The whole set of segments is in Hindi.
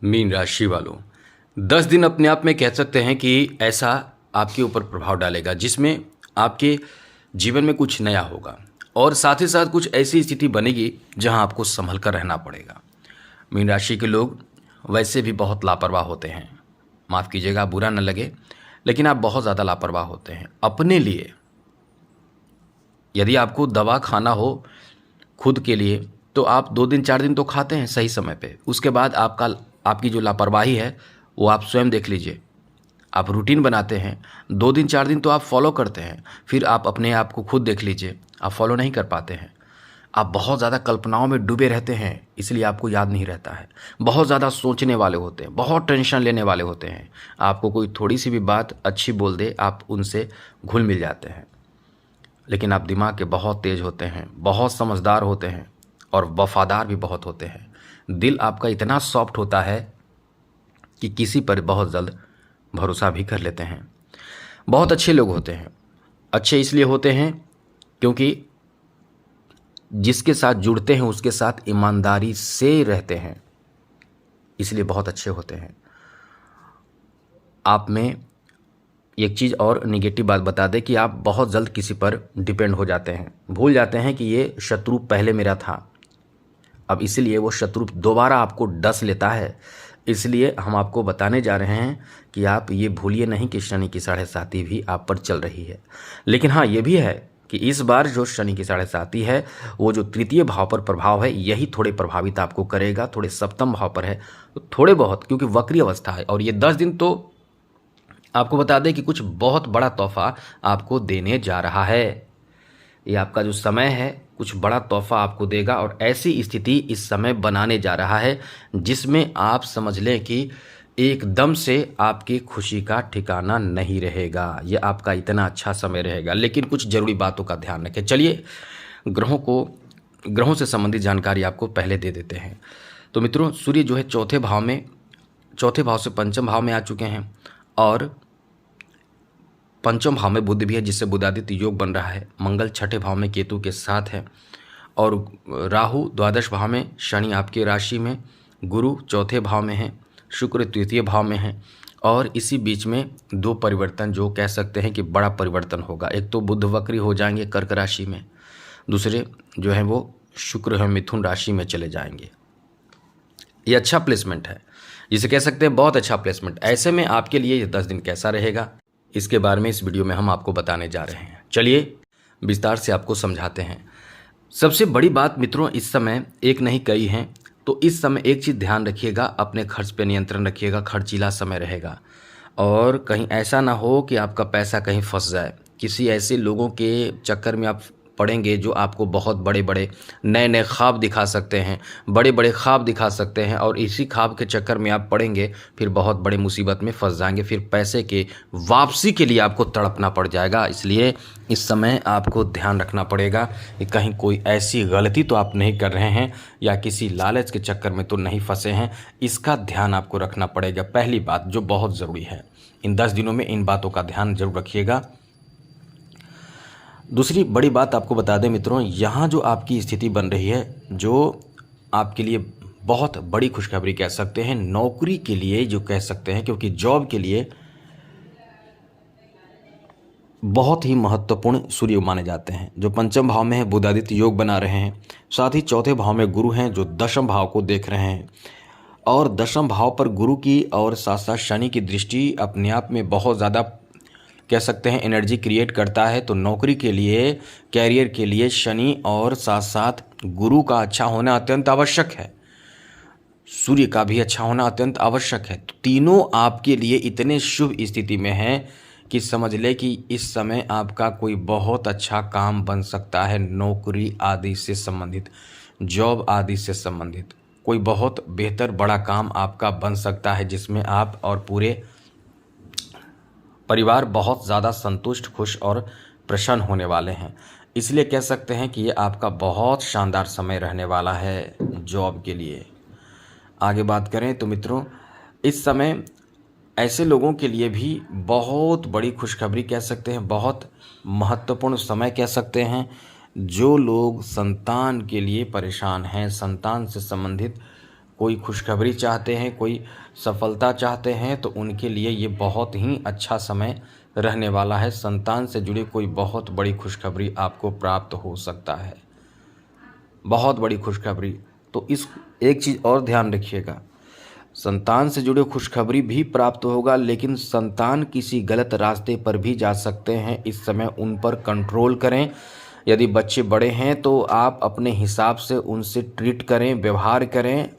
मीन राशि वालों, 10 दिन अपने आप में कह सकते हैं कि ऐसा आपके ऊपर प्रभाव डालेगा जिसमें आपके जीवन में कुछ नया होगा और साथ ही साथ कुछ ऐसी स्थिति बनेगी जहां आपको संभल कर रहना पड़ेगा। मीन राशि के लोग वैसे भी बहुत लापरवाह होते हैं। माफ़ कीजिएगा, बुरा न लगे, लेकिन आप बहुत ज़्यादा लापरवाह होते हैं अपने लिए। यदि आपको दवा खाना हो खुद के लिए तो आप 2 दिन 4 दिन तो खाते हैं सही समय पे। उसके बाद आपकी जो लापरवाही है वो आप स्वयं देख लीजिए। आप रूटीन बनाते हैं, 2 दिन 4 दिन तो आप फॉलो करते हैं, फिर आप अपने आप को खुद देख लीजिए, आप फॉलो नहीं कर पाते हैं। आप बहुत ज़्यादा कल्पनाओं में डूबे रहते हैं, इसलिए आपको याद नहीं रहता है। बहुत ज़्यादा सोचने वाले होते हैं, बहुत टेंशन लेने वाले होते हैं। आपको कोई थोड़ी सी भी बात अच्छी बोल दे, आप उनसे घुल मिल जाते हैं। लेकिन आप दिमाग के बहुत तेज होते हैं, बहुत समझदार होते हैं और वफादार भी बहुत होते हैं। दिल आपका इतना सॉफ्ट होता है कि किसी पर बहुत जल्द भरोसा भी कर लेते हैं। बहुत अच्छे लोग होते हैं। अच्छे इसलिए होते हैं क्योंकि जिसके साथ जुड़ते हैं उसके साथ ईमानदारी से रहते हैं, इसलिए बहुत अच्छे होते हैं। आप में एक चीज़ और निगेटिव बात बता दें कि आप बहुत जल्द किसी पर डिपेंड हो जाते हैं, भूल जाते हैं कि ये शत्रु पहले मेरा था, अब इसीलिए वो शत्रु दोबारा आपको डस लेता है। इसलिए हम आपको बताने जा रहे हैं कि आप ये भूलिए नहीं कि शनि की 7.5 भी आप पर चल रही है। लेकिन हाँ, ये भी है कि इस बार जो शनि की 7.5 है वो जो तृतीय भाव पर प्रभाव है यही थोड़े प्रभावित आपको करेगा। थोड़े सप्तम भाव पर है तो थोड़े बहुत, क्योंकि वक्री अवस्था है और ये 10 दिन तो आपको बता दें कि कुछ बहुत बड़ा तोहफा आपको देने जा रहा है। ये आपका जो समय है कुछ बड़ा तोहफा आपको देगा और ऐसी स्थिति इस समय बनाने जा रहा है जिसमें आप समझ लें कि एकदम से आपकी खुशी का ठिकाना नहीं रहेगा। ये आपका इतना अच्छा समय रहेगा। लेकिन कुछ ज़रूरी बातों का ध्यान रखें। चलिए ग्रहों से संबंधित जानकारी आपको पहले दे देते हैं। तो मित्रों, सूर्य जो है चौथे भाव से पंचम भाव में आ चुके हैं और पंचम भाव में बुध भी है जिससे बुधादित्य योग बन रहा है। मंगल 6ठे भाव में केतु के साथ है और राहु द्वादश भाव में, शनि आपके राशि में, गुरु चौथे भाव में है, शुक्र तृतीय भाव में है। और इसी बीच में 2 परिवर्तन जो कह सकते हैं कि बड़ा परिवर्तन होगा। एक तो बुध वक्री हो जाएंगे कर्क राशि में, दूसरे जो है वो शुक्र है मिथुन राशि में चले जाएंगे। ये अच्छा प्लेसमेंट है, जिसे कह सकते हैं बहुत अच्छा प्लेसमेंट। ऐसे में आपके लिए ये 10 दिन कैसा रहेगा इसके बारे में इस वीडियो में हम आपको बताने जा रहे हैं। चलिए विस्तार से आपको समझाते हैं। सबसे बड़ी बात मित्रों, इस समय एक नहीं कई हैं, तो इस समय एक चीज़ ध्यान रखिएगा, अपने खर्च पे नियंत्रण रखिएगा। खर्चीला समय रहेगा और कहीं ऐसा ना हो कि आपका पैसा कहीं फंस जाए। किसी ऐसे लोगों के चक्कर में आप पड़ेंगे जो आपको बहुत बड़े बड़े नए नए ख्वाब दिखा सकते हैं, बड़े बड़े ख्वाब दिखा सकते हैं और इसी ख्वाब के चक्कर में आप पड़ेंगे, फिर बहुत बड़े मुसीबत में फंस जाएंगे। फिर पैसे के वापसी के लिए आपको तड़पना पड़ जाएगा। इसलिए इस समय आपको ध्यान रखना पड़ेगा कि कहीं कोई ऐसी गलती तो आप नहीं कर रहे हैं या किसी लालच के चक्कर में तो नहीं फंसे हैं, इसका ध्यान आपको रखना पड़ेगा। पहली बात जो बहुत ज़रूरी है, इन 10 दिनों में इन बातों का ध्यान जरूर रखिएगा। दूसरी बड़ी बात आपको बता दें मित्रों, यहाँ जो आपकी स्थिति बन रही है, जो आपके लिए बहुत बड़ी खुशखबरी कह सकते हैं, नौकरी के लिए जो कह सकते हैं, क्योंकि जॉब के लिए बहुत ही महत्वपूर्ण सूर्य माने जाते हैं। जो पंचम भाव में है बुधादित्य योग बना रहे हैं, साथ ही चौथे भाव में गुरु हैं जो दशम भाव को देख रहे हैं और दशम भाव पर गुरु की और साथ साथ शनि की दृष्टि अपने आप में बहुत ज़्यादा कह सकते हैं एनर्जी क्रिएट करता है। तो नौकरी के लिए, कैरियर के लिए शनि और साथ साथ गुरु का अच्छा होना अत्यंत आवश्यक है, सूर्य का भी अच्छा होना अत्यंत आवश्यक है। तो तीनों आपके लिए इतने शुभ स्थिति में हैं कि समझ ले कि इस समय आपका कोई बहुत अच्छा काम बन सकता है। नौकरी आदि से संबंधित, जॉब आदि से संबंधित कोई बहुत बेहतर बड़ा काम आपका बन सकता है जिसमें आप और पूरे परिवार बहुत ज़्यादा संतुष्ट, खुश और प्रसन्न होने वाले हैं। इसलिए कह सकते हैं कि ये आपका बहुत शानदार समय रहने वाला है जॉब के लिए। आगे बात करें तो मित्रों, इस समय ऐसे लोगों के लिए भी बहुत बड़ी खुशखबरी कह सकते हैं, बहुत महत्वपूर्ण समय कह सकते हैं। जो लोग संतान के लिए परेशान हैं, संतान से संबंधित कोई खुशखबरी चाहते हैं, कोई सफलता चाहते हैं, तो उनके लिए ये बहुत ही अच्छा समय रहने वाला है। संतान से जुड़ी कोई बहुत बड़ी खुशखबरी आपको प्राप्त हो सकता है, बहुत बड़ी खुशखबरी। तो इस एक चीज़ और ध्यान रखिएगा, संतान से जुड़े खुशखबरी भी प्राप्त होगा, लेकिन संतान किसी गलत रास्ते पर भी जा सकते हैं। इस समय उन पर कंट्रोल करें। यदि बच्चे बड़े हैं तो आप अपने हिसाब से उनसे ट्रीट करें, व्यवहार करें,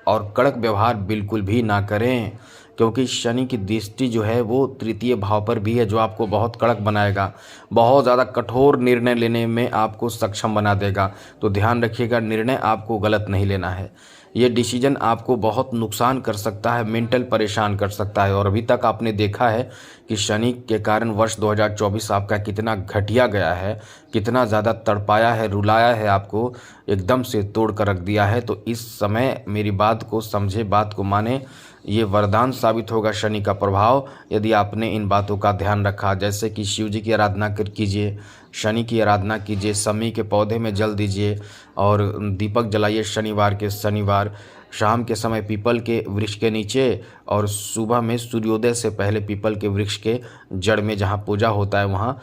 और कड़क व्यवहार बिल्कुल भी ना करें, क्योंकि शनि की दृष्टि जो है वो तृतीय भाव पर भी है, जो आपको बहुत कड़क बनाएगा, बहुत ज़्यादा कठोर निर्णय लेने में आपको सक्षम बना देगा। तो ध्यान रखिएगा, निर्णय आपको गलत नहीं लेना है। ये डिसीजन आपको बहुत नुकसान कर सकता है, मेंटल परेशान कर सकता है। और अभी तक आपने देखा है कि शनि के कारण वर्ष 2024 आपका कितना घटिया गया है, कितना ज़्यादा तड़पाया है, रुलाया है, आपको एकदम से तोड़ कर रख दिया है। तो इस समय मेरी बात को समझे, बात को माने, ये वरदान साबित होगा शनि का प्रभाव, यदि आपने इन बातों का ध्यान रखा। जैसे कि शिव जी की आराधना कीजिए, शनि की आराधना कीजिए, समी के पौधे में जल दीजिए और दीपक जलाइए शनिवार के शनिवार, शाम के समय पीपल के वृक्ष के नीचे और सुबह में सूर्योदय से पहले पीपल के वृक्ष के जड़ में जहाँ पूजा होता है वहाँ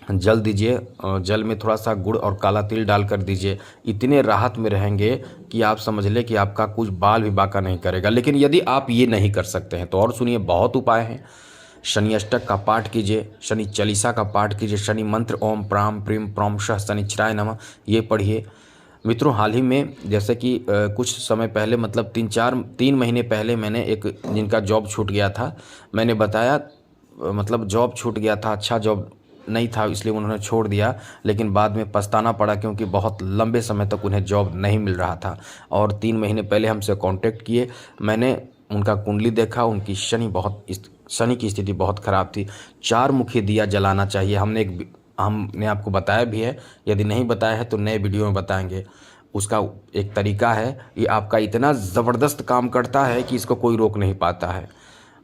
जल दीजिए। जल में थोड़ा सा गुड़ और काला तिल डाल कर दीजिए। इतने राहत में रहेंगे कि आप समझ लें कि आपका कुछ बाल भी बाका नहीं करेगा। लेकिन यदि आप ये नहीं कर सकते हैं तो और सुनिए, बहुत उपाय हैं। शनि अष्टक का पाठ कीजिए, शनि चालीसा का पाठ कीजिए, शनि मंत्र ओम प्राम प्रीम प्रोम शः शनिचराय नमः ये पढ़िए। मित्रों, हाल ही में जैसे कि कुछ समय पहले, मतलब 3 महीने पहले, मैंने एक जिनका जॉब छूट गया था, मैंने बताया, मतलब जॉब छूट गया था, अच्छा जॉब नहीं था इसलिए उन्होंने छोड़ दिया, लेकिन बाद में पछताना पड़ा क्योंकि बहुत लंबे समय तक उन्हें जॉब नहीं मिल रहा था। और 3 महीने पहले हमसे कांटेक्ट किए, मैंने उनका कुंडली देखा, उनकी शनि की स्थिति बहुत ख़राब थी। 4 मुखी दिया जलाना चाहिए। हमने आपको बताया भी है, यदि नहीं बताया है तो नए वीडियो में बताएंगे। उसका एक तरीका है, ये आपका इतना ज़बरदस्त काम करता है कि इसको कोई रोक नहीं पाता है।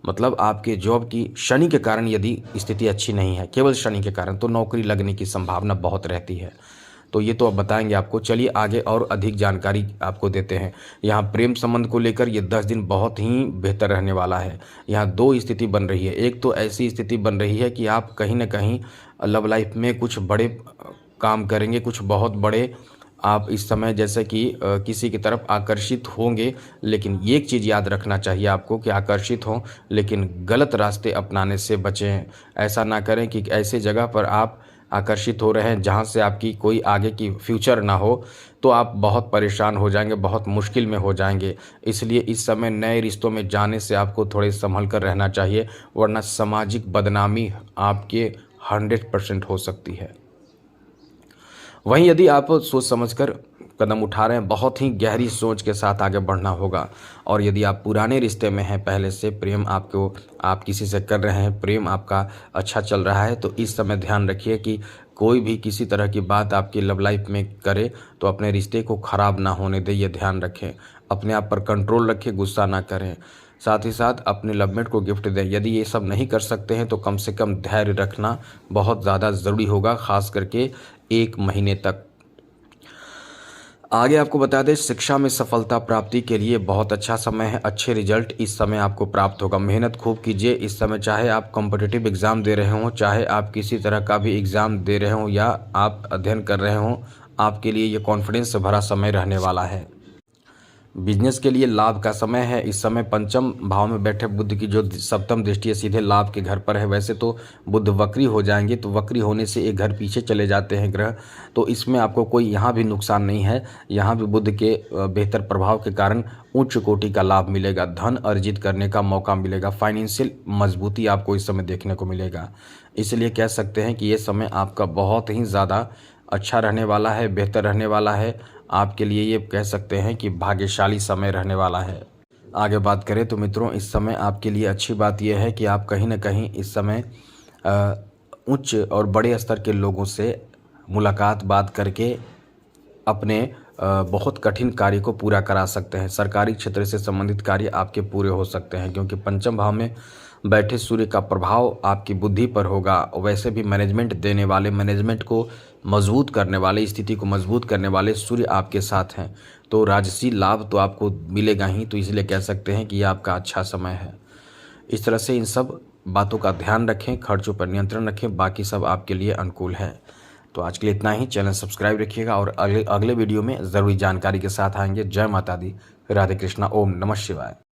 मतलब आपके जॉब की शनि के कारण यदि स्थिति अच्छी नहीं है, केवल शनि के कारण, तो नौकरी लगने की संभावना बहुत रहती है। तो ये तो अब बताएंगे आपको। चलिए आगे और अधिक जानकारी आपको देते हैं। यहाँ प्रेम संबंध को लेकर ये 10 दिन बहुत ही बेहतर रहने वाला है। यहाँ 2 स्थिति बन रही है। एक तो ऐसी स्थिति बन रही है कि आप कहीं ना कहीं लव लाइफ में कुछ बड़े काम करेंगे, कुछ बहुत बड़े आप इस समय जैसे कि किसी की तरफ आकर्षित होंगे। लेकिन ये एक चीज़ याद रखना चाहिए आपको कि आकर्षित हों, लेकिन गलत रास्ते अपनाने से बचें। ऐसा ना करें कि ऐसे जगह पर आप आकर्षित हो रहे हैं जहाँ से आपकी कोई आगे की फ्यूचर ना हो, तो आप बहुत परेशान हो जाएंगे, बहुत मुश्किल में हो जाएंगे। इसलिए इस समय नए रिश्तों में जाने से आपको थोड़े संभल कर रहना चाहिए, वरना सामाजिक बदनामी आपके 100% हो सकती है। वहीं यदि आप सोच समझकर कदम उठा रहे हैं, बहुत ही गहरी सोच के साथ आगे बढ़ना होगा। और यदि आप पुराने रिश्ते में हैं, पहले से प्रेम आप किसी से कर रहे हैं, प्रेम आपका अच्छा चल रहा है, तो इस समय ध्यान रखिए कि कोई भी किसी तरह की बात आपकी लव लाइफ में करे तो अपने रिश्ते को ख़राब ना होने दे, ये ध्यान रखें। अपने आप पर कंट्रोल रखें, गुस्सा ना करें। साथ ही साथ अपने लवमेट को गिफ्ट दें। यदि ये सब नहीं कर सकते हैं तो कम से कम धैर्य रखना बहुत ज़्यादा ज़रूरी होगा, ख़ास करके 1 महीने तक। आगे आपको बता दें, शिक्षा में सफलता प्राप्ति के लिए बहुत अच्छा समय है। अच्छे रिजल्ट इस समय आपको प्राप्त होगा। मेहनत खूब कीजिए इस समय, चाहे आप कॉम्पिटिटिव एग्ज़ाम दे रहे हों, चाहे आप किसी तरह का भी एग्ज़ाम दे रहे हों या आप अध्ययन कर रहे हों, आपके लिए ये कॉन्फिडेंस से भरा समय रहने वाला है। बिजनेस के लिए लाभ का समय है। इस समय पंचम भाव में बैठे बुध की जो सप्तम दृष्टि है सीधे लाभ के घर पर है। वैसे तो बुध वक्री हो जाएंगे, तो वक्री होने से एक घर पीछे चले जाते हैं ग्रह, तो इसमें आपको कोई यहाँ भी नुकसान नहीं है। यहाँ भी बुध के बेहतर प्रभाव के कारण उच्च कोटि का लाभ मिलेगा, धन अर्जित करने का मौका मिलेगा, फाइनेंशियल मजबूती आपको इस समय देखने को मिलेगा। इसलिए कह सकते हैं कि ये समय आपका बहुत ही ज़्यादा अच्छा रहने वाला है, बेहतर रहने वाला है। आपके लिए ये कह सकते हैं कि भाग्यशाली समय रहने वाला है। आगे बात करें तो मित्रों, इस समय आपके लिए अच्छी बात यह है कि आप कहीं ना कहीं इस समय उच्च और बड़े स्तर के लोगों से मुलाकात बात करके अपने बहुत कठिन कार्य को पूरा करा सकते हैं। सरकारी क्षेत्र से संबंधित कार्य आपके पूरे हो सकते हैं, क्योंकि पंचम भाव में बैठे सूर्य का प्रभाव आपकी बुद्धि पर होगा। वैसे भी मैनेजमेंट देने वाले, मैनेजमेंट को मजबूत करने वाले, स्थिति को मजबूत करने वाले सूर्य आपके साथ हैं, तो राजसी लाभ तो आपको मिलेगा ही। तो इसलिए कह सकते हैं कि ये आपका अच्छा समय है। इस तरह से इन सब बातों का ध्यान रखें, खर्चों पर नियंत्रण रखें, बाकी सब आपके लिए अनुकूल है। तो आज के लिए इतना ही। चैनल सब्सक्राइब रखिएगा और अगले वीडियो में ज़रूरी जानकारी के साथ आएंगे। जय माता दी, राधे कृष्णा, ओम नमः शिवाय।